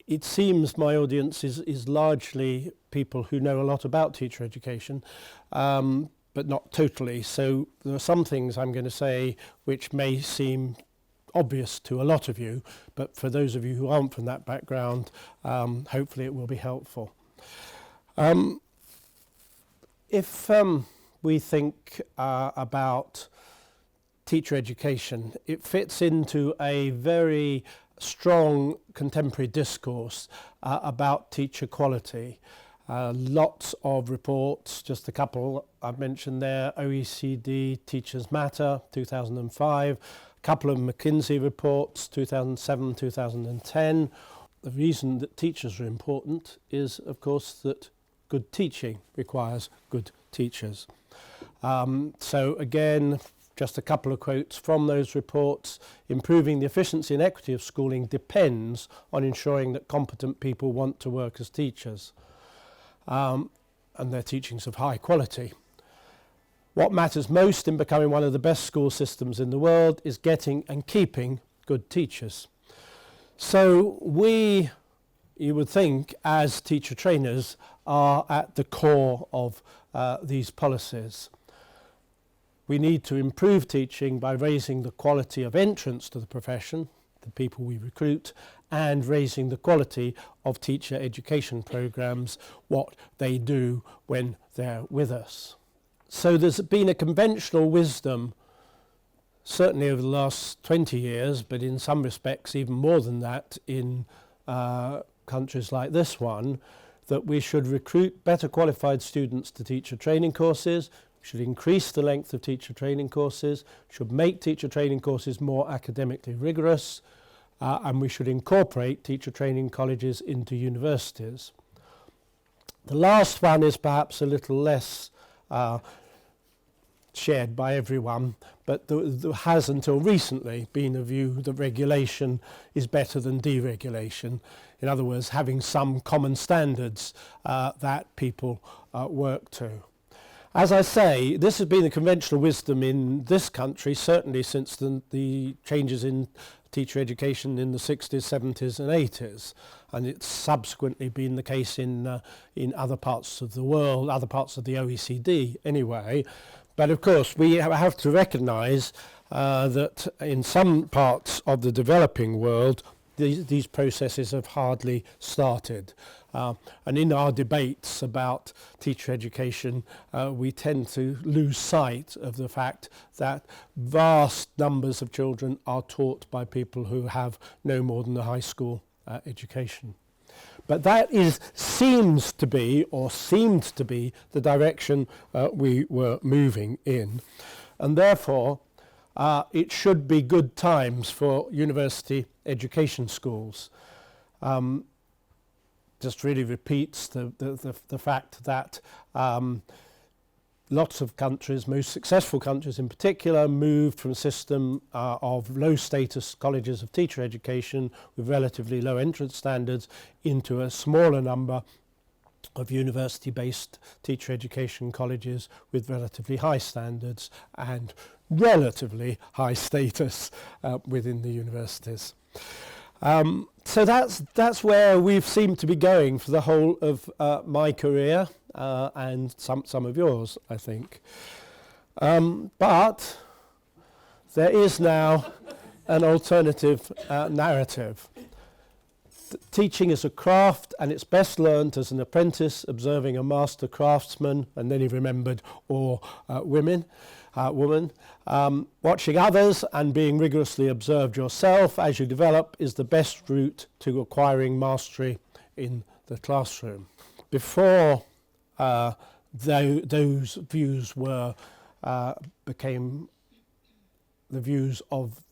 It seems my audience is largely people who know a lot about teacher education, but not totally. So there are some things I'm going to say which may seem obvious to a lot of you, but for those of you who aren't from that background, hopefully it will be helpful. If we think about teacher education, it fits into a very strong contemporary discourse about teacher quality. Lots of reports, just a couple I've mentioned there: OECD Teachers Matter 2005, a couple of McKinsey reports 2007, 2010. The reason that teachers are important is, of course, that good teaching requires good teachers. So again, just a couple of quotes from those reports. Improving the efficiency and equity of schooling depends on ensuring that competent people want to work as teachers, and their teaching's of high quality. What matters most in becoming one of the best school systems in the world is getting and keeping good teachers. So we, you would think, as teacher trainers, are at the core of these policies. We need to improve teaching by raising the quality of entrance to the profession, the people we recruit, and raising the quality of teacher education programs, what they do when they're with us. So there's been a conventional wisdom, certainly over the last 20 years, but in some respects even more than that in countries like this one, that we should recruit better qualified students to teacher training courses, should increase the length of teacher training courses, should make teacher training courses more academically rigorous, and we should incorporate teacher training colleges into universities. The last one is perhaps a little less shared by everyone, but there has until recently been a view that regulation is better than deregulation. In other words, having some common standards that people work to. As I say, this has been the conventional wisdom in this country, certainly since the changes in teacher education in the 60s, 70s and 80s. And it's subsequently been the case in other parts of the world, other parts of the OECD anyway. But of course, we have to recognise that in some parts of the developing world, these processes have hardly started. And in our debates about teacher education, we tend to lose sight of the fact that vast numbers of children are taught by people who have no more than a high school education. But that seems to be the direction we were moving in. And therefore, it should be good times for university education schools. Just really repeats the fact that lots of countries, most successful countries in particular, moved from a system of low-status colleges of teacher education with relatively low entrance standards into a smaller number of university-based teacher education colleges with relatively high standards and relatively high status within the universities. So that's where we've seemed to be going for the whole of my career and some of yours, I think. But there is now an alternative narrative. Teaching is a craft, and it's best learned as an apprentice observing a master craftsman, and then he remembered, or woman. Watching others and being rigorously observed yourself as you develop is the best route to acquiring mastery in the classroom. Before those views became the views of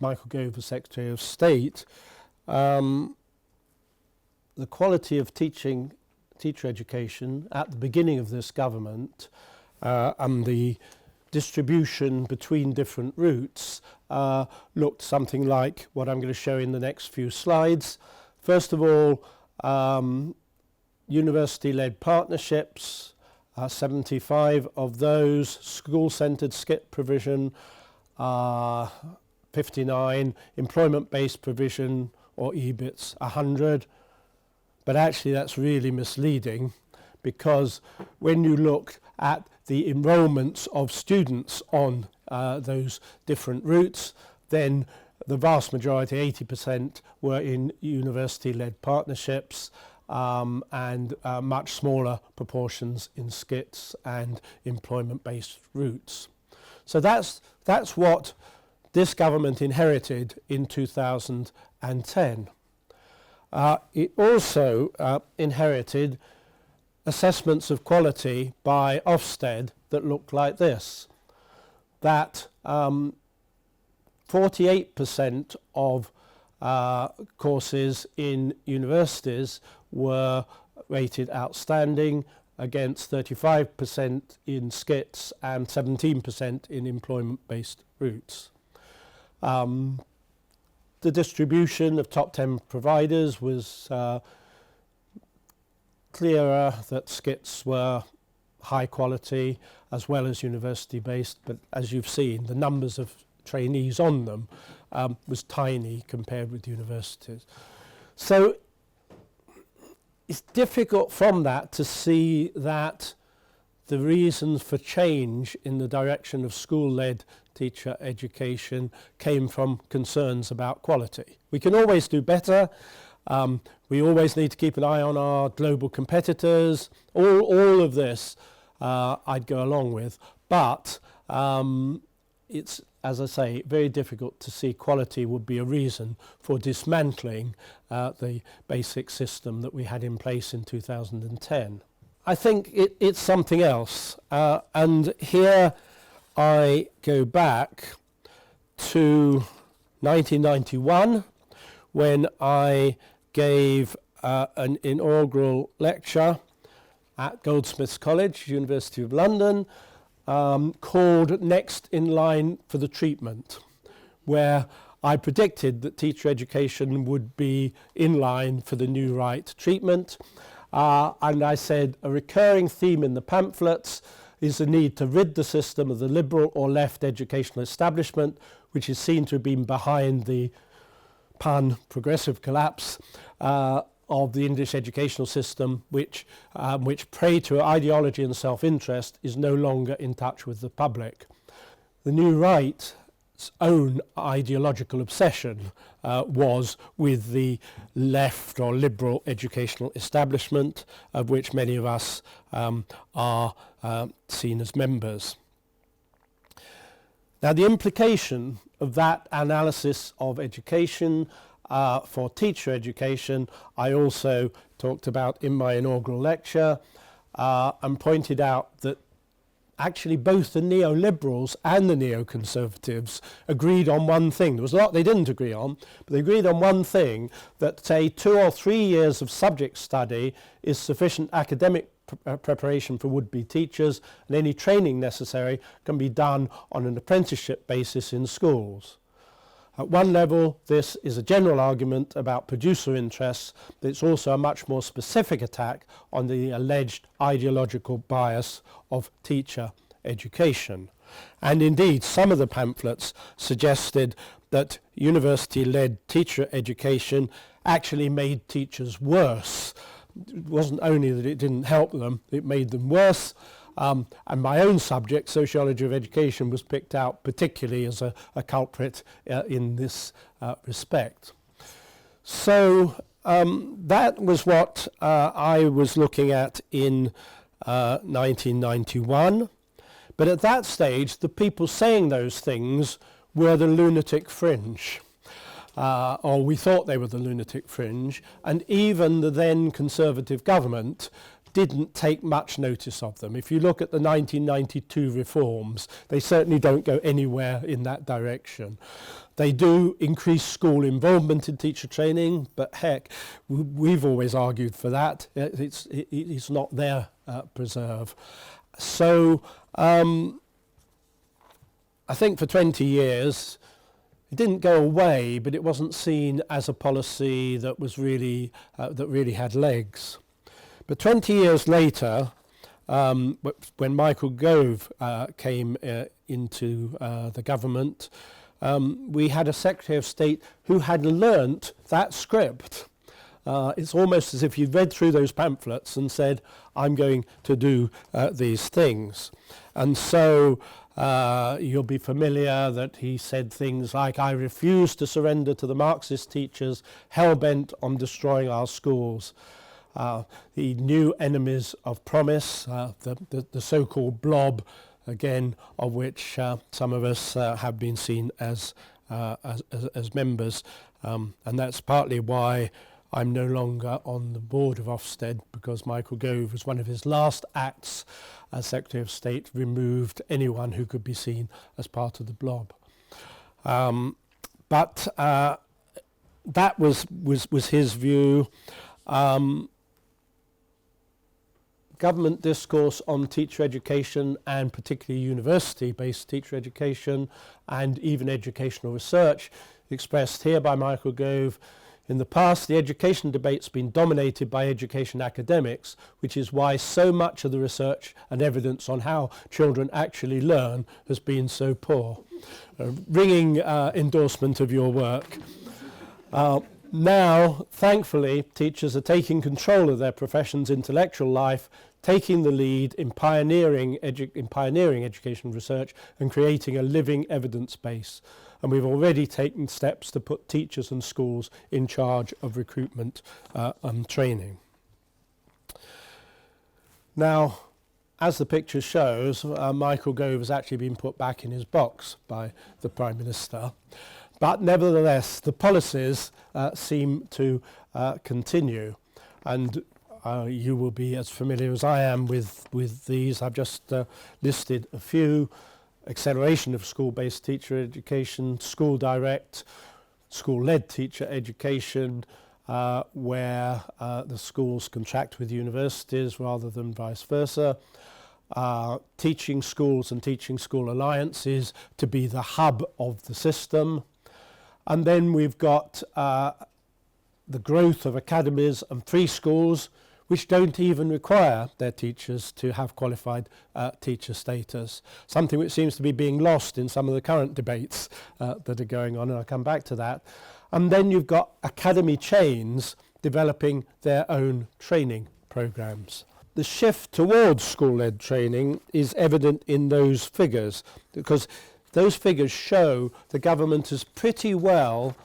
Michael Gove, the Secretary of State, the quality of teacher education at the beginning of this government and the distribution between different routes looked something like what I'm going to show in the next few slides. First of all, university-led partnerships, 75 of those, school-centred skip provision, 59, employment-based provision, or EBITS 100. But actually that's really misleading, because when you look at the enrolments of students on those different routes, then the vast majority, 80%, were in university-led partnerships, and much smaller proportions in skits and employment-based routes. So that's what this government inherited in 2010. It also inherited assessments of quality by Ofsted that looked like this, that 48% of courses in universities were rated outstanding, against 35% in skits and 17% in employment-based routes. The distribution of top 10 providers was clearer, that skits were high quality as well as university-based, but as you've seen, the numbers of trainees on them was tiny compared with universities. So it's difficult from that to see that the reasons for change in the direction of school-led teacher education came from concerns about quality. We can always do better. We always need to keep an eye on our global competitors. All of this I'd go along with, but it's, as I say, very difficult to see quality would be a reason for dismantling the basic system that we had in place in 2010. I think it's something else, and here I go back to 1991 when I gave an inaugural lecture at Goldsmiths College, University of London, called Next in Line for the Treatment, where I predicted that teacher education would be in line for the new right treatment. And I said a recurring theme in the pamphlets is the need to rid the system of the liberal or left educational establishment, which is seen to have been behind the progressive collapse of the English educational system, which prey to ideology and self-interest, is no longer in touch with the public. The new right's own ideological obsession was with the left or liberal educational establishment, of which many of us are seen as members. Now, the implication of that analysis of education for teacher education, I also talked about in my inaugural lecture, and pointed out that actually both the neoliberals and the neoconservatives agreed on one thing. There was a lot they didn't agree on, but they agreed on one thing, that say 2 or 3 years of subject study is sufficient academic preparation for would-be teachers, and any training necessary can be done on an apprenticeship basis in schools. At one level, this is a general argument about producer interests, but it's also a much more specific attack on the alleged ideological bias of teacher education. And indeed, some of the pamphlets suggested that university-led teacher education actually made teachers worse. It wasn't only that it didn't help them, it made them worse. And my own subject, sociology of education, was picked out particularly as a culprit in this respect. So that was what I was looking at in 1991. But at that stage, the people saying those things were the lunatic fringe. Or we thought they were the lunatic fringe. And even the then Conservative government didn't take much notice of them. If you look at the 1992 reforms, they certainly don't go anywhere in that direction. They do increase school involvement in teacher training, but heck, we've always argued for that. It's not their preserve. So I think for 20 years, it didn't go away, but it wasn't seen as a policy that was really had legs. But 20 years later, when Michael Gove came into the government, we had a Secretary of State who had learnt that script. It's almost as if you'd read through those pamphlets and said, I'm going to do these things. And so you'll be familiar that he said things like, I refuse to surrender to the Marxist teachers hell-bent on destroying our schools. The new enemies of promise, the so-called blob, again, of which some of us have been seen as members. And that's partly why I'm no longer on the board of Ofsted, because Michael Gove, was one of his last acts as Secretary of State, removed anyone who could be seen as part of the blob. But that was his view. Government discourse on teacher education, and particularly university-based teacher education, and even educational research, expressed here by Michael Gove. In the past, the education debate's been dominated by education academics, which is why so much of the research and evidence on how children actually learn has been so poor. A ringing endorsement of your work. Now, thankfully, teachers are taking control of their profession's intellectual life, taking the lead in pioneering education research and creating a living evidence base. And we've already taken steps to put teachers and schools in charge of recruitment and training. Now, as the picture shows, Michael Gove has actually been put back in his box by the Prime Minister. But nevertheless, the policies seem to continue. And you will be as familiar as I am with these. I've just listed a few. Acceleration of school-based teacher education, school direct, school-led teacher education, where the schools contract with universities rather than vice versa. Teaching schools and teaching school alliances to be the hub of the system. And then we've got the growth of academies and free schools, which don't even require their teachers to have qualified teacher status, something which seems to be being lost in some of the current debates that are going on, and I'll come back to that. And then you've got academy chains developing their own training programs. The shift towards school-led training is evident in those figures, because those figures show the government has pretty well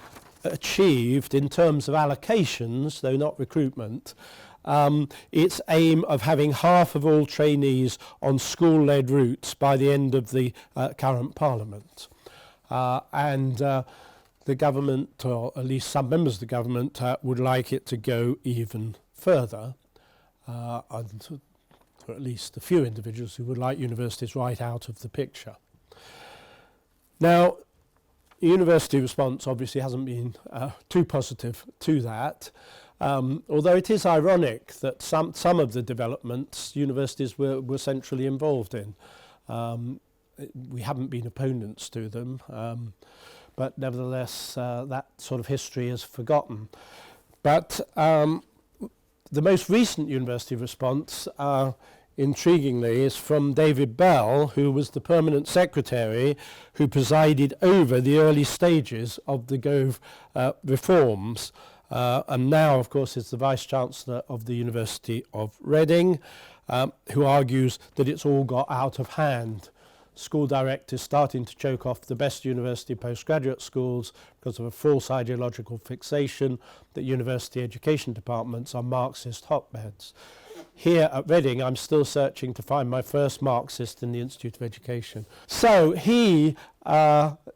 achieved, in terms of allocations, though not recruitment, its aim of having half of all trainees on school-led routes by the end of the current Parliament. And the government, or at least some members of the government, would like it to go even further, and for at least a few individuals who would like universities right out of the picture. Now, university response obviously hasn't been too positive to that. Although it is ironic that some of the developments universities were centrally involved in. We haven't been opponents to them, but nevertheless that sort of history is forgotten. But the most recent university response, intriguingly, is from David Bell, who was the permanent secretary who presided over the early stages of the Gove reforms. And now, of course, is the Vice-Chancellor of the University of Reading, who argues that it's all got out of hand. School directors starting to choke off the best university postgraduate schools because of a false ideological fixation that university education departments are Marxist hotbeds. Here at Reading, I'm still searching to find my first Marxist in the Institute of Education. So he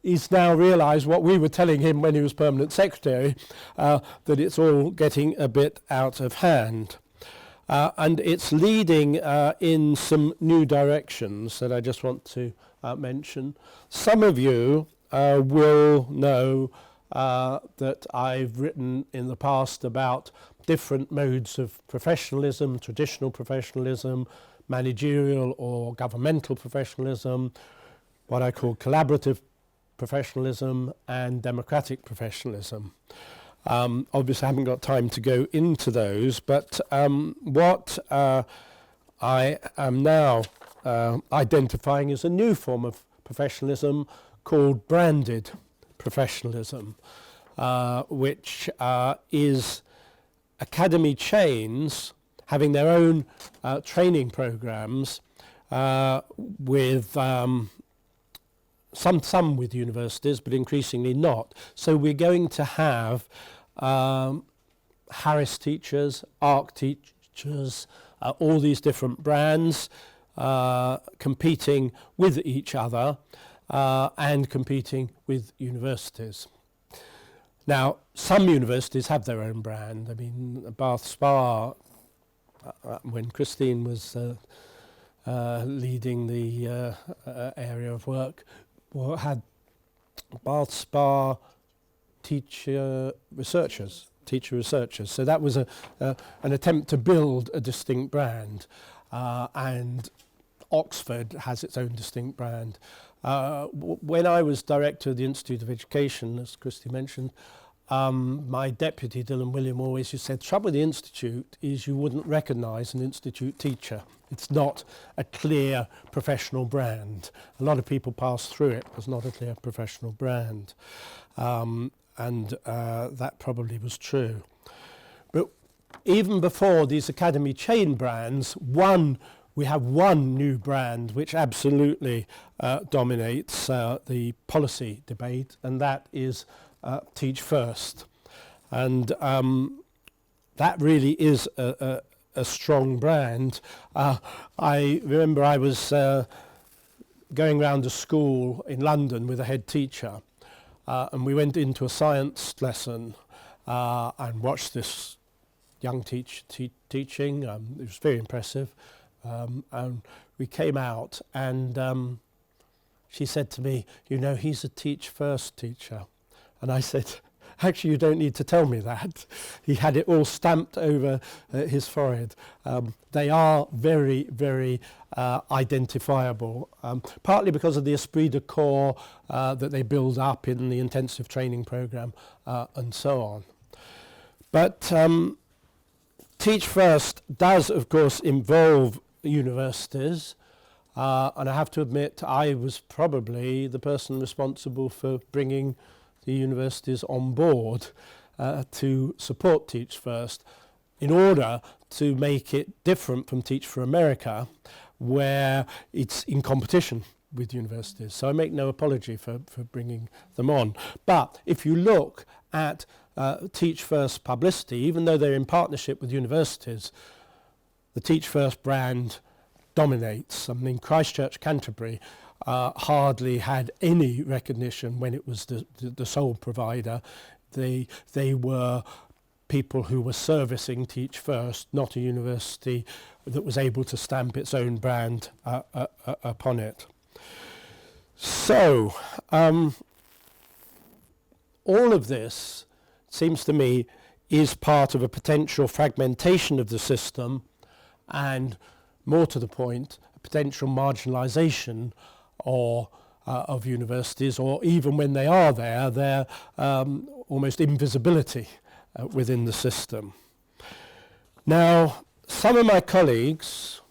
is now realised what we were telling him when he was permanent secretary, that it's all getting a bit out of hand. And it's leading in some new directions that I just want to mention. Some of you will know that I've written in the past about different modes of professionalism, traditional professionalism, managerial or governmental professionalism, what I call collaborative professionalism, and democratic professionalism. Obviously I haven't got time to go into those, but what I am now identifying as a new form of professionalism called branded professionalism, which is academy chains having their own training programs with some with universities, but increasingly not. So we're going to have Harris teachers, ARC teachers, all these different brands competing with each other and competing with universities. Now, some universities have their own brand. I mean, Bath Spa, when Christine was leading the area of work, had Bath Spa teacher researchers. So that was an attempt to build a distinct brand, and Oxford has its own distinct brand. When I was director of the Institute of Education, as Christy mentioned, my deputy, Dylan William, always used to say, the trouble with the Institute is you wouldn't recognise an Institute teacher. It's not a clear professional brand. A lot of people pass through it. It's not a clear professional brand. And that probably was true. But even before these academy chain brands, we have one new brand which absolutely dominates the policy debate, and that is Teach First. And that really is a strong brand. I remember I was going round a school in London with a head teacher, and we went into a science lesson and watched this young teaching. It was very impressive. And we came out, and she said to me, you know, he's a Teach First teacher. And I said, actually, you don't need to tell me that. He had it all stamped over his forehead. They are very, very identifiable, partly because of the esprit de corps that they build up in the intensive training program and so on. But Teach First does, of course, involve universities. And I have to admit, I was probably the person responsible for bringing the universities on board to support Teach First in order to make it different from Teach for America, where it's in competition with universities. So I make no apology for bringing them on. But if you look at Teach First publicity, even though they're in partnership with universities, the Teach First brand dominates. I mean, Christchurch, Canterbury hardly had any recognition when it was the sole provider. They were people who were servicing Teach First, not a university that was able to stamp its own brand upon it. So, all of this, seems to me, is part of a potential fragmentation of the system, and more to the point, a potential marginalisation of universities, or even when they are there, their almost invisibility within the system. Now, some of my colleagues,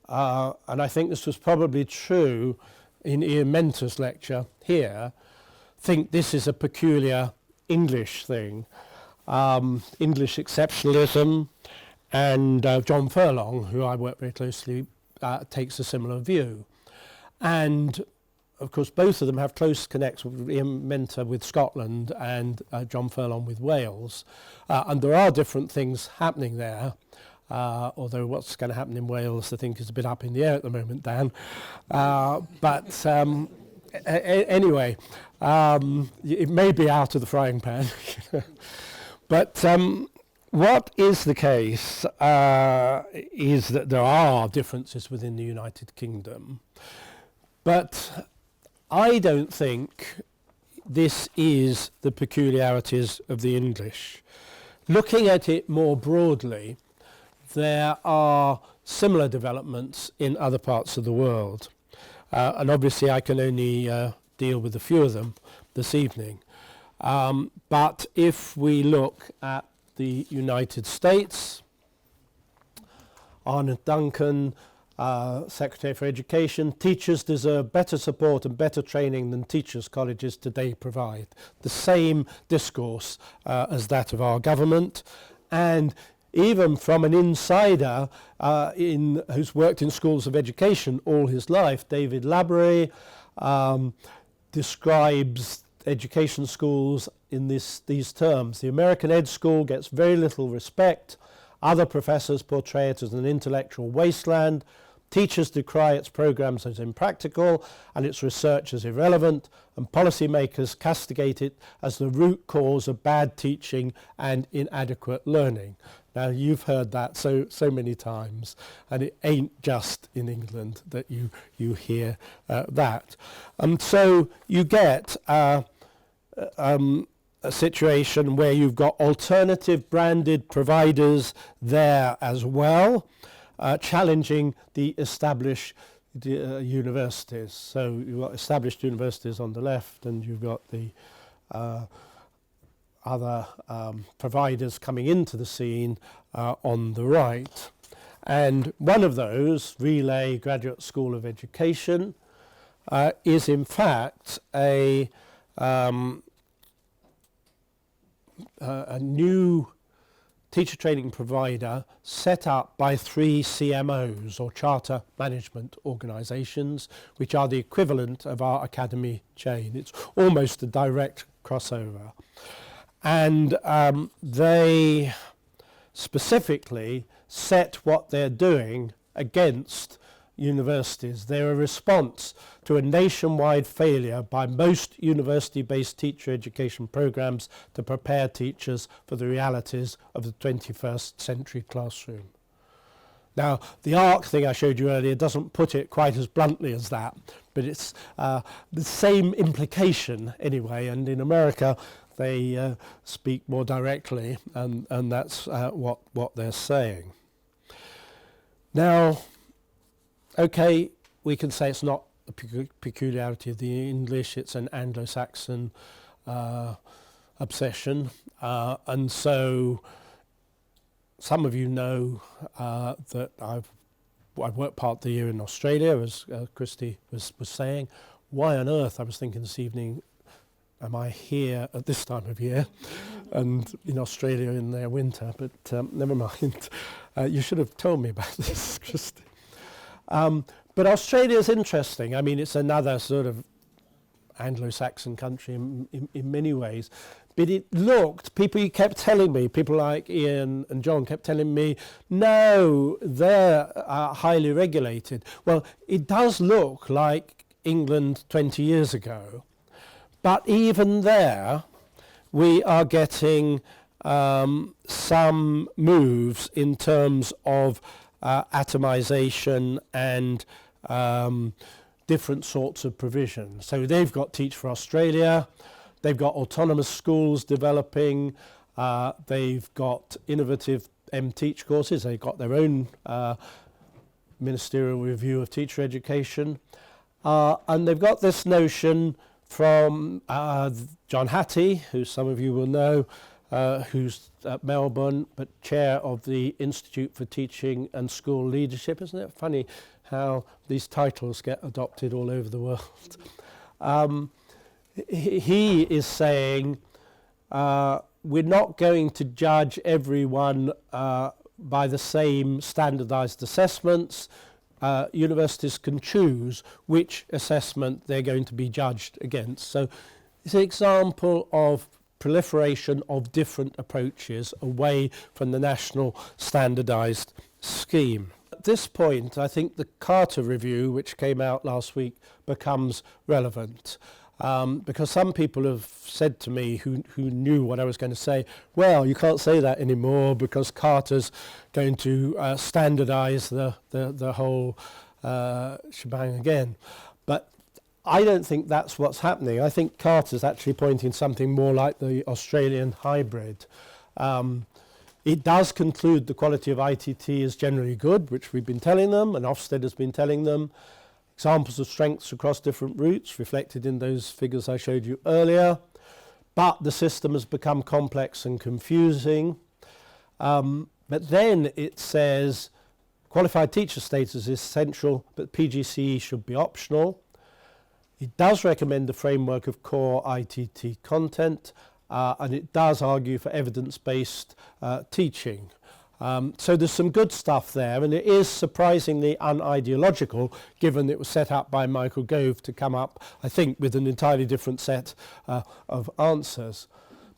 and I think this was probably true in Ian Mentor's lecture here, think this is a peculiar English thing. English exceptionalism, and John Furlong, who I work very closely, takes a similar view. And of course both of them have close connections with Ian Mentor with Scotland and John Furlong with Wales. And there are different things happening there, although what's going to happen in Wales I think is a bit up in the air at the moment, Dan. But anyway, it may be out of the frying pan. But what is the case is that there are differences within the United Kingdom. But I don't think this is the peculiarities of the English. Looking at it more broadly, there are similar developments in other parts of the world. And obviously I can only deal with a few of them this evening. But if we look at the United States, Arnold Duncan Secretary for Education, teachers deserve better support and better training than teachers' colleges today provide. The same discourse as that of our government. And even from an insider who's worked in schools of education all his life, David Labrie, describes education schools in these terms. The American ed school gets very little respect. Other professors portray it as an intellectual wasteland. Teachers decry its programs as impractical and its research as irrelevant, and policymakers castigate it as the root cause of bad teaching and inadequate learning. Now, you've heard that so many times, and it ain't just in England that you hear that. And so you get a situation where you've got alternative branded providers there as well, challenging the established universities. So you've got established universities on the left, and you've got the other providers coming into the scene on the right. And one of those, Relay Graduate School of Education, is in fact a new teacher training provider set up by 3 CMOs, or Charter Management Organisations, which are the equivalent of our academy chain. It's almost a direct crossover. And they specifically set what they're doing against universities. They're a response to a nationwide failure by most university-based teacher education programs to prepare teachers for the realities of the 21st century classroom. Now, the ARC thing I showed you earlier doesn't put it quite as bluntly as that, but it's the same implication anyway, and in America they speak more directly, and that's what they're saying. Now, okay, we can say it's not a peculiarity of the English, it's an Anglo-Saxon obsession, and so some of you know that I've worked part of the year in Australia, as Christy was saying. Why on earth, I was thinking this evening, am I here at this time of year and in Australia in their winter? But never mind. You should have told me about this, Christy. But Australia is interesting. I mean, it's another sort of Anglo-Saxon country in many ways. But it looked, people kept telling me, people like Ian and John kept telling me, no, they're highly regulated. Well, it does look like England 20 years ago. But even there, we are getting some moves in terms of atomization and different sorts of provision. So they've got Teach for Australia, they've got autonomous schools developing, they've got innovative M-Teach courses, they've got their own ministerial review of teacher education, and they've got this notion from John Hattie, who some of you will know, who's at Melbourne, but chair of the Institute for Teaching and School Leadership. Isn't it funny how these titles get adopted all over the world? He is saying we're not going to judge everyone by the same standardized assessments. Universities can choose which assessment they're going to be judged against. So it's an example of proliferation of different approaches away from the national standardized scheme. At this point, I think the Carter Review, which came out last week, becomes relevant. Because some people have said to me who knew what I was going to say, well, you can't say that anymore because Carter's going to standardize the whole shebang again. But I don't think that's what's happening. I think Carter's actually pointing something more like the Australian hybrid. It does conclude the quality of ITT is generally good, which we've been telling them, and Ofsted has been telling them. Examples of strengths across different routes reflected in those figures I showed you earlier. But the system has become complex and confusing. But then it says qualified teacher status is essential, but PGCE should be optional. It does recommend the framework of core ITT content, and it does argue for evidence-based teaching. So there's some good stuff there, and it is surprisingly unideological, given it was set up by Michael Gove to come up, I think, with an entirely different set of answers.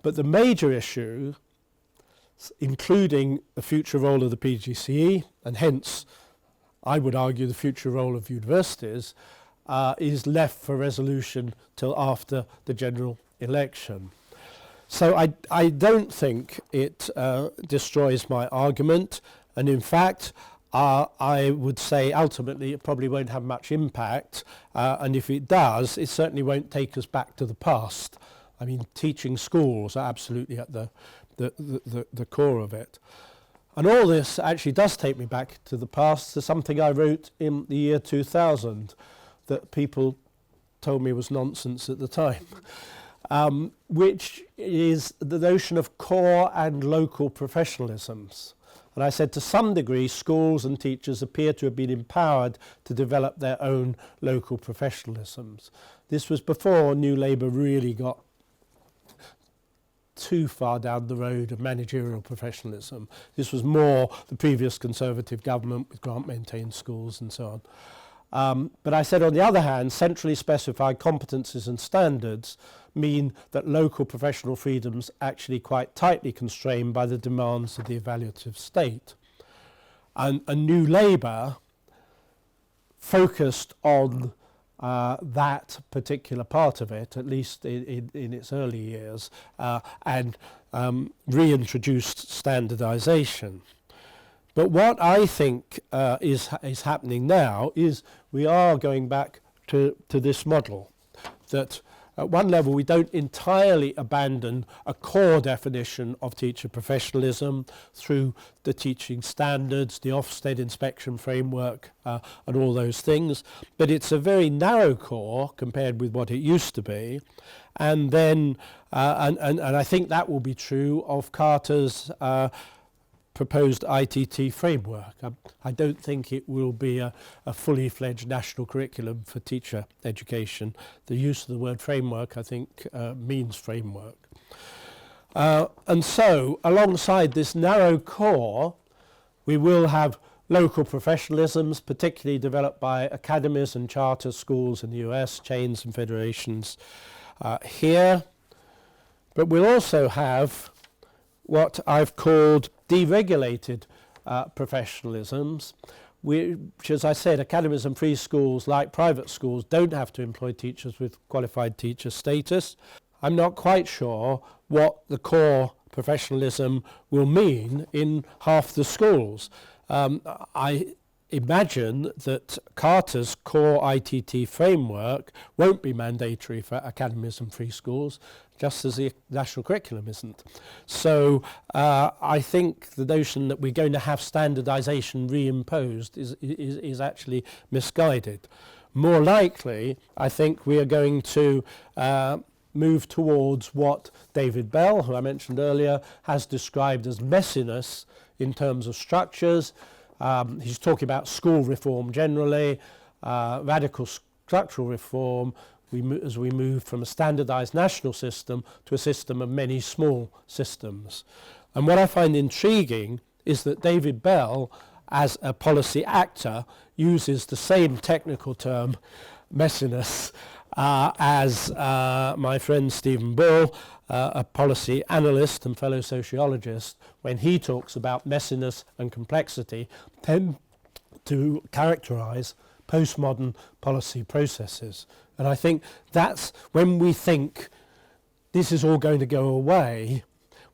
But the major issue, including the future role of the PGCE, and hence, I would argue, the future role of universities, is left for resolution till after the general election. So I don't think it destroys my argument, and in fact I would say ultimately it probably won't have much impact, and if it does, it certainly won't take us back to the past. I mean, teaching schools are absolutely at the core of it. And all this actually does take me back to the past, to something I wrote in the year 2000 that people told me was nonsense at the time. Which is the notion of core and local professionalisms. And I said to some degree schools and teachers appear to have been empowered to develop their own local professionalisms. This was before New Labour really got too far down the road of managerial professionalism. This was more the previous Conservative government with grant-maintained schools and so on. But I said, on the other hand, centrally specified competencies and standards mean that local professional freedoms actually quite tightly constrained by the demands of the evaluative state. And New Labour focused on that particular part of it, at least in its early years, and reintroduced standardisation. But what I think is happening now is we are going back to this model, that at one level we don't entirely abandon a core definition of teacher professionalism through the teaching standards, the Ofsted inspection framework, and all those things, but it's a very narrow core compared with what it used to be. And then, and I think that will be true of Carter's proposed ITT framework. I don't think it will be a fully fledged national curriculum for teacher education. The use of the word framework, I think, means framework. And so, alongside this narrow core, we will have local professionalisms, particularly developed by academies and charter schools in the US, chains and federations here. But we'll also have what I've called deregulated professionalisms, which, as I said, academies and free schools, like private schools, don't have to employ teachers with qualified teacher status. I'm not quite sure what the core professionalism will mean in half the schools. I imagine that Carter's core ITT framework won't be mandatory for academies and free schools, just as the national curriculum isn't. So I think the notion that we're going to have standardisation reimposed is actually misguided. More likely, I think we are going to move towards what David Bell, who I mentioned earlier, has described as messiness in terms of structures. He's talking about school reform generally, radical structural reform, as we move from a standardised national system to a system of many small systems. And what I find intriguing is that David Bell, as a policy actor, uses the same technical term, messiness, as my friend Stephen Bull, a policy analyst and fellow sociologist, when he talks about messiness and complexity, tend to characterise postmodern policy processes. And I think that's when we think this is all going to go away,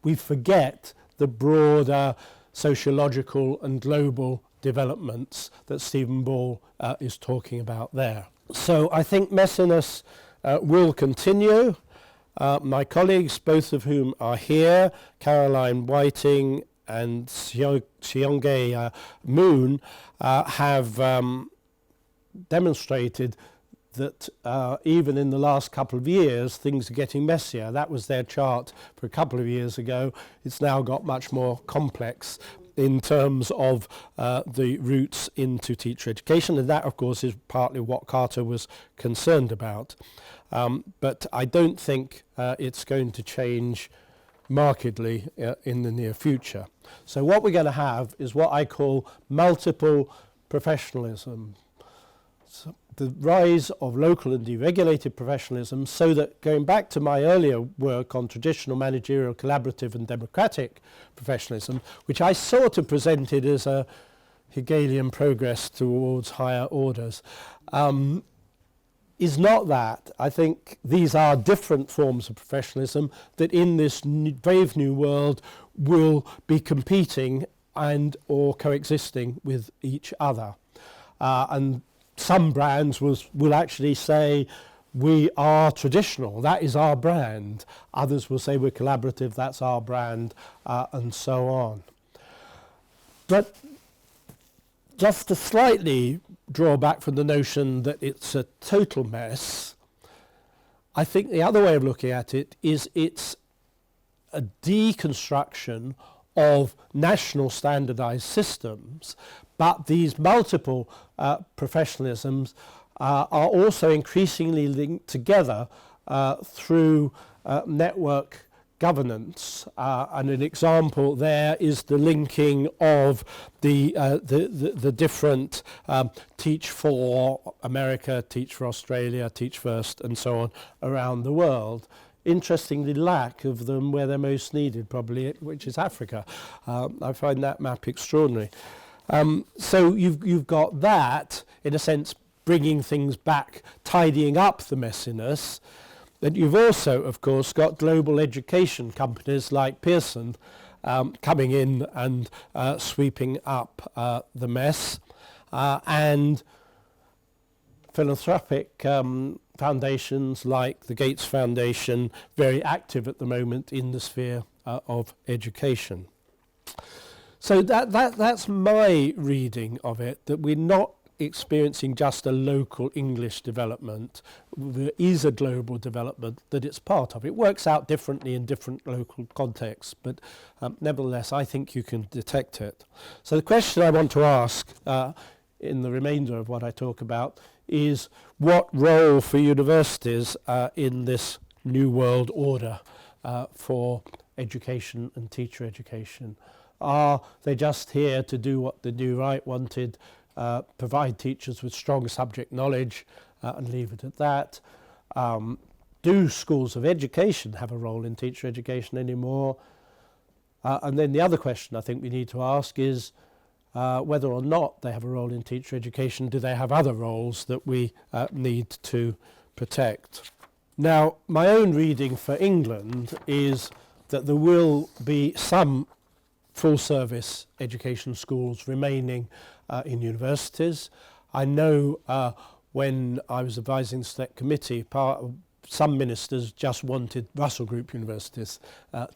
we forget the broader sociological and global developments that Stephen Ball is talking about there. So I think messiness will continue. My colleagues, both of whom are here, Caroline Whiting and Sionge Moon, have demonstrated that even in the last couple of years things are getting messier. That was their chart for a couple of years ago. It's now got much more complex in terms of the routes into teacher education, and that of course is partly what Carter was concerned about. But I don't think it's going to change markedly in the near future. So what we're going to have is what I call multiple professionalism. So the rise of local and deregulated professionalism, so that going back to my earlier work on traditional managerial, collaborative and democratic professionalism, which I sort of presented as a Hegelian progress towards higher orders, is not that. I think these are different forms of professionalism that in this brave new world will be competing and or coexisting with each other. And some brands will actually say, we are traditional, that is our brand. Others will say we're collaborative, that's our brand, and so on. But just to slightly draw back from the notion that it's a total mess, I think the other way of looking at it is it's a deconstruction of national standardized systems, but these multiple professionalisms are also increasingly linked together through network governance, and an example there is the linking of the different Teach for America, Teach for Australia, Teach First, and so on around the world. Interestingly, lack of them where they're most needed, probably, which is Africa. I find that map extraordinary. So you've got that, in a sense, bringing things back, tidying up the messiness. But you've also, of course, got global education companies like Pearson coming in and sweeping up the mess, and philanthropic foundations like the Gates Foundation, very active at the moment in the sphere of education. So that's my reading of it, that we're not experiencing just a local English development. There is a global development that it's part of. It works out differently in different local contexts, but nevertheless, I think you can detect it. So the question I want to ask in the remainder of what I talk about is what role for universities in this new world order for education and teacher education? Are they just here to do what the New Right wanted, provide teachers with strong subject knowledge and leave it at that? Do schools of education have a role in teacher education anymore? And then the other question I think we need to ask is whether or not they have a role in teacher education, do they have other roles that we need to protect? Now, my own reading for England is that there will be some full-service education schools remaining in universities. I know when I was advising the Select Committee, some ministers just wanted Russell Group universities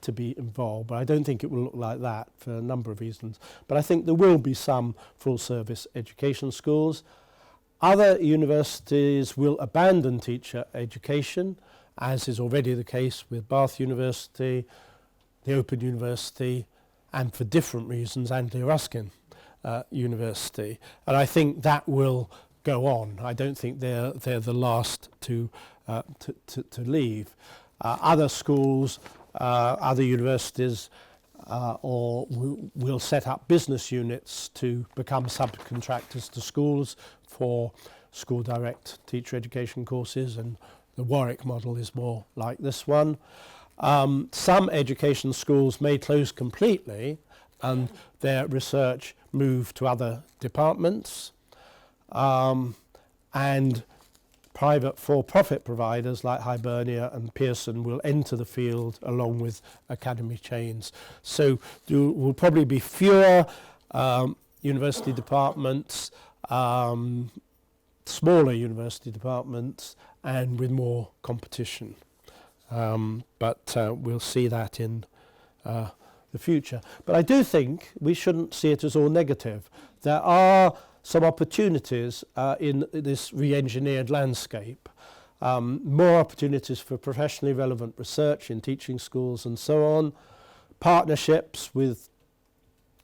to be involved, but I don't think it will look like that for a number of reasons. But I think there will be some full-service education schools. Other universities will abandon teacher education, as is already the case with Bath University, the Open University, and for different reasons, Anglia Ruskin University. And I think that will go on. I don't think they're the last to leave. Other schools, other universities, or will set up business units to become subcontractors to schools for school direct teacher education courses, and the Warwick model is more like this one. Some education schools may close completely and their research move to other departments, and private for-profit providers like Hibernia and Pearson will enter the field along with academy chains. So there will probably be fewer university departments, smaller university departments, and with more competition. But we'll see that in the future. But I do think we shouldn't see it as all negative. There are some opportunities in this re-engineered landscape. More opportunities for professionally relevant research in teaching schools and so on. Partnerships with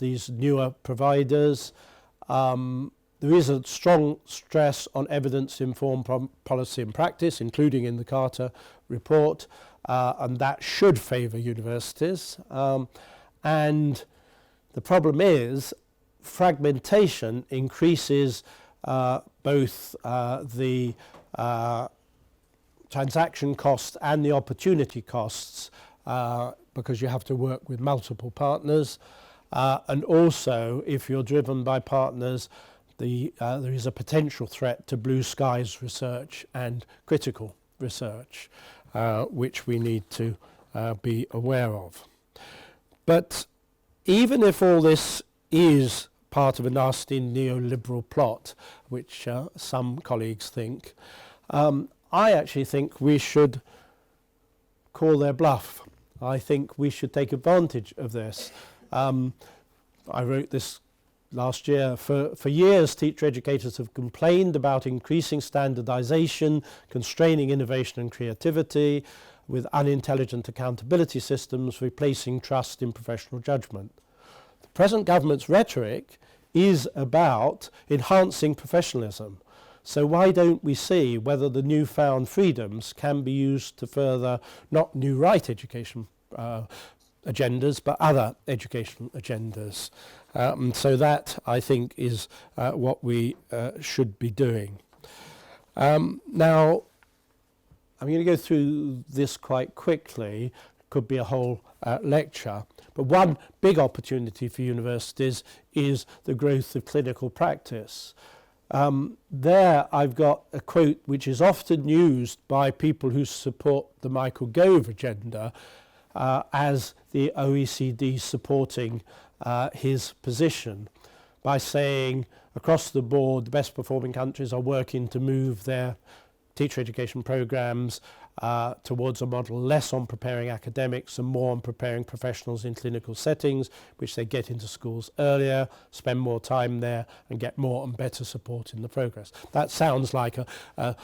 these newer providers. There is a strong stress on evidence-informed policy and practice, including in the Carter report, and that should favour universities. And the problem is fragmentation increases both the transaction costs and the opportunity costs because you have to work with multiple partners. And also, if you're driven by partners, there is a potential threat to blue skies research and critical research, which we need to be aware of. But even if all this is part of a nasty neoliberal plot, which some colleagues think, I actually think we should call their bluff. I think we should take advantage of this. I wrote this last year. For years, teacher educators have complained about increasing standardization, constraining innovation and creativity, with unintelligent accountability systems replacing trust in professional judgment. The present government's rhetoric is about enhancing professionalism. So why don't we see whether the newfound freedoms can be used to further not new right education agendas, but other educational agendas. So that, I think, is what we should be doing. Now, I'm going to go through this quite quickly. Could be a whole lecture. But one big opportunity for universities is the growth of clinical practice. There I've got a quote which is often used by people who support the Michael Gove agenda as the OECD supporting his position by saying across the board the best performing countries are working to move their teacher education programs towards a model less on preparing academics and more on preparing professionals in clinical settings, which they get into schools earlier, spend more time there and get more and better support in the progress. That sounds like a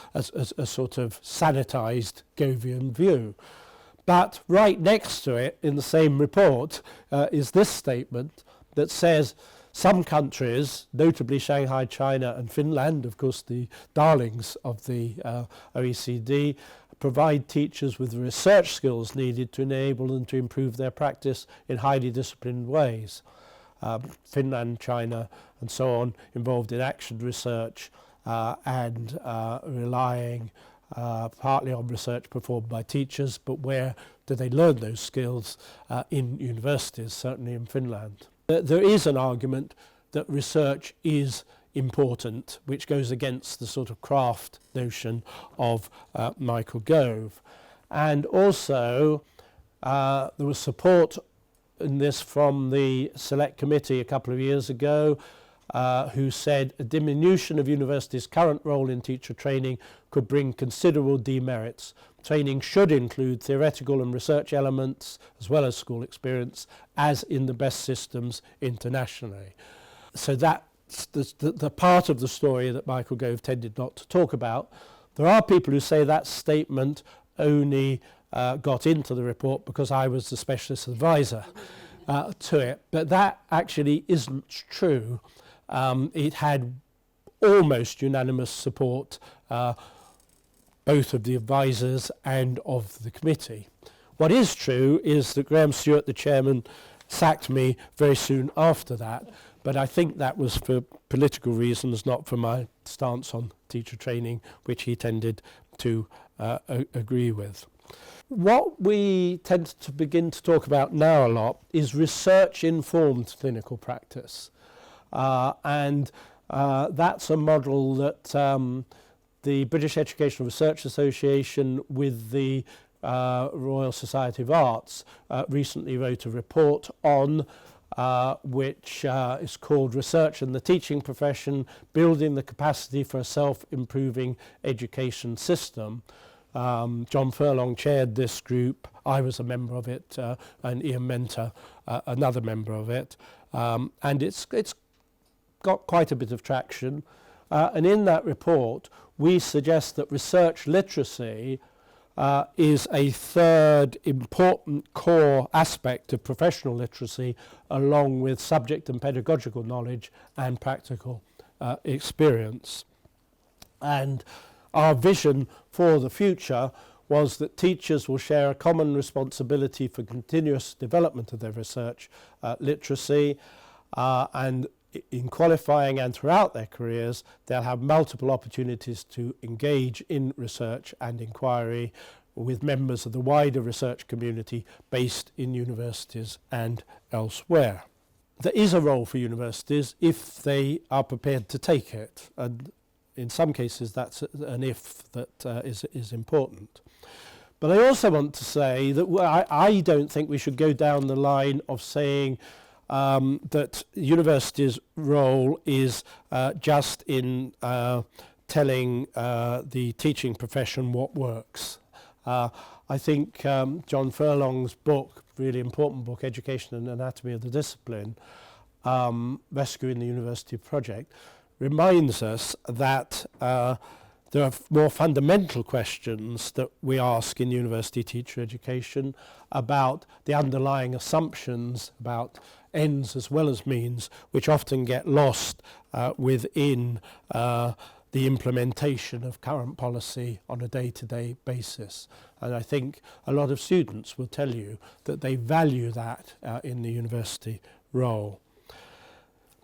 sort of sanitized Govian view. But right next to it in the same report is this statement that says some countries, notably Shanghai, China and Finland, of course the darlings of the OECD, provide teachers with the research skills needed to enable them to improve their practice in highly disciplined ways. Finland, China and so on involved in action research and relying partly on research performed by teachers, but where do they learn those skills? In universities, certainly in Finland. There is an argument that research is important, which goes against the sort of craft notion of Michael Gove. And also there was support in this from the Select Committee a couple of years ago who said a diminution of universities' current role in teacher training could bring considerable demerits. Training should include theoretical and research elements as well as school experience, as in the best systems internationally. So that's the part of the story that Michael Gove tended not to talk about. There are people who say that statement only got into the report because I was the specialist advisor to it, but that actually isn't true. It had almost unanimous support both of the advisors and of the committee. What is true is that Graham Stewart, the chairman, sacked me very soon after that, but I think that was for political reasons, not for my stance on teacher training, which he tended to agree with. What we tend to begin to talk about now a lot is research-informed clinical practice. And that's a model that the British Educational Research Association with the Royal Society of Arts recently wrote a report on, which is called Research and the Teaching Profession, Building the Capacity for a Self-Improving Education System. John Furlong chaired this group. I was a member of it, and Ian Mentor, another member of it. And it's got quite a bit of traction. And in that report, we suggest that research literacy is a third important core aspect of professional literacy, along with subject and pedagogical knowledge and practical experience. And our vision for the future was that teachers will share a common responsibility for continuous development of their research literacy, and in qualifying and throughout their careers, they'll have multiple opportunities to engage in research and inquiry with members of the wider research community based in universities and elsewhere. There is a role for universities if they are prepared to take it, and in some cases that's an if that is important. But I also want to say that I don't think we should go down the line of saying that universities' role is just in telling the teaching profession what works. I think John Furlong's book, really important book, Education and Anatomy of the Discipline, Rescuing the University Project, reminds us that there are more fundamental questions that we ask in university teacher education about the underlying assumptions about ends as well as means, which often get lost within the implementation of current policy on a day-to-day basis. And I think a lot of students will tell you that they value that in the university role.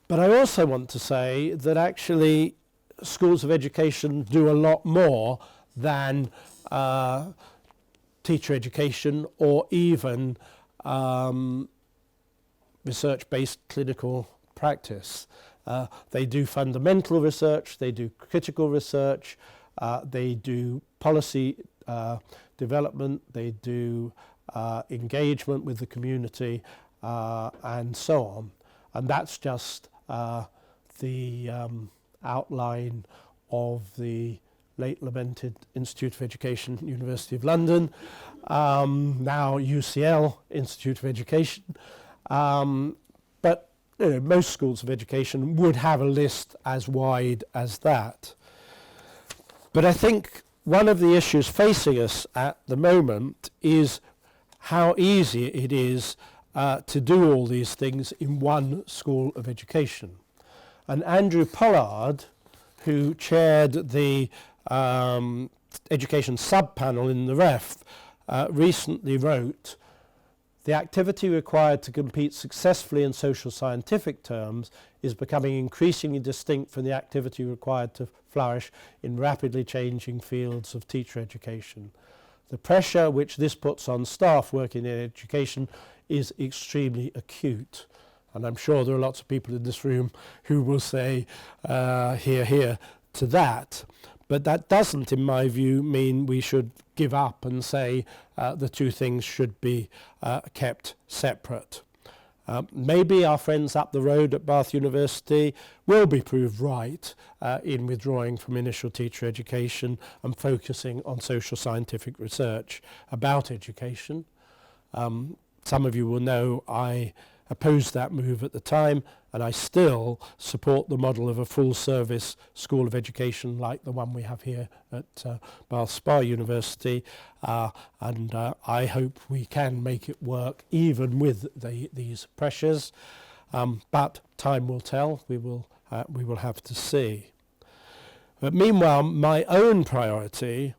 But I also want to say that actually schools of education do a lot more than teacher education or even research-based clinical practice. They do fundamental research, they do critical research, they do policy development, they do engagement with the community, and so on. And that's just the outline of the late lamented Institute of Education, University of London, now UCL, Institute of Education. But most schools of education would have a list as wide as that. But I think one of the issues facing us at the moment is how easy it is to do all these things in one school of education. And Andrew Pollard, who chaired the education sub-panel in the REF, recently wrote, "The activity required to compete successfully in social scientific terms is becoming increasingly distinct from the activity required to flourish in rapidly changing fields of teacher education. The pressure which this puts on staff working in education is extremely acute." And I'm sure there are lots of people in this room who will say, hear, hear to that. But that doesn't, in my view, mean we should give up and say the two things should be kept separate. Maybe our friends up the road at Bath University will be proved right in withdrawing from initial teacher education and focusing on social scientific research about education. Some of you will know I opposed that move at the time, and I still support the model of a full-service school of education like the one we have here at Bath Spa University, and I hope we can make it work even with these pressures, but time will tell. We will have to see. But meanwhile, my own priority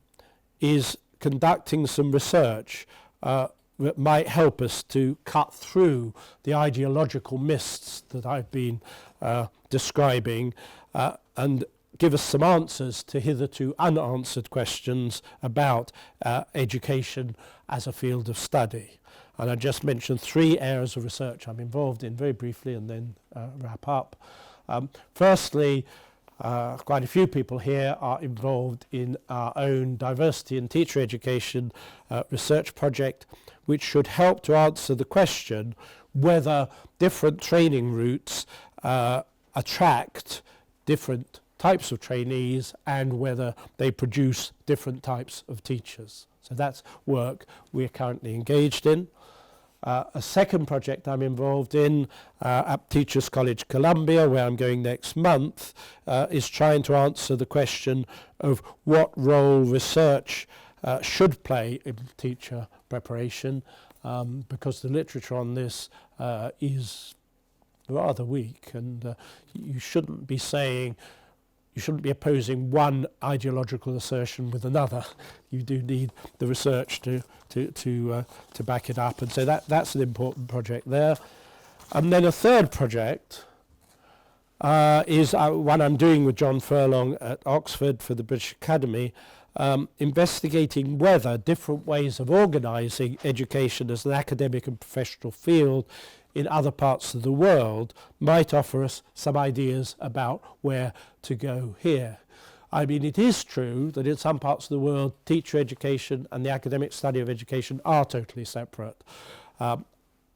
is conducting some research that might help us to cut through the ideological mists that I've been describing and give us some answers to hitherto unanswered questions about education as a field of study. And I just mentioned 3 areas of research I'm involved in very briefly and then wrap up. Firstly, quite a few people here are involved in our own diversity in teacher education research project, which should help to answer the question whether different training routes attract different types of trainees and whether they produce different types of teachers. So that's work we're currently engaged in. A second project I'm involved in at Teachers College Columbia, where I'm going next month, is trying to answer the question of what role research should play in teacher preparation, because the literature on this is rather weak, and you shouldn't be saying, you shouldn't be opposing one ideological assertion with another. You do need the research to back it up, and so that's an important project there. And then a third project is one I'm doing with John Furlong at Oxford for the British Academy, investigating whether different ways of organising education as an academic and professional field in other parts of the world might offer us some ideas about where to go here. I mean, it is true that in some parts of the world, teacher education and the academic study of education are totally separate.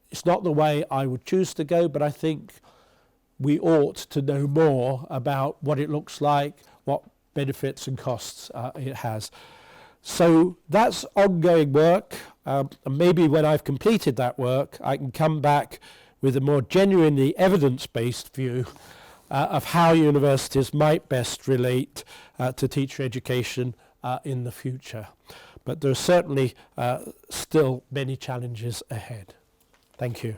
It's not the way I would choose to go, but I think we ought to know more about what it looks like, what benefits and costs it has. So that's ongoing work, and maybe when I've completed that work, I can come back with a more genuinely evidence-based view of how universities might best relate to teacher education in the future. But there are certainly still many challenges ahead. Thank you.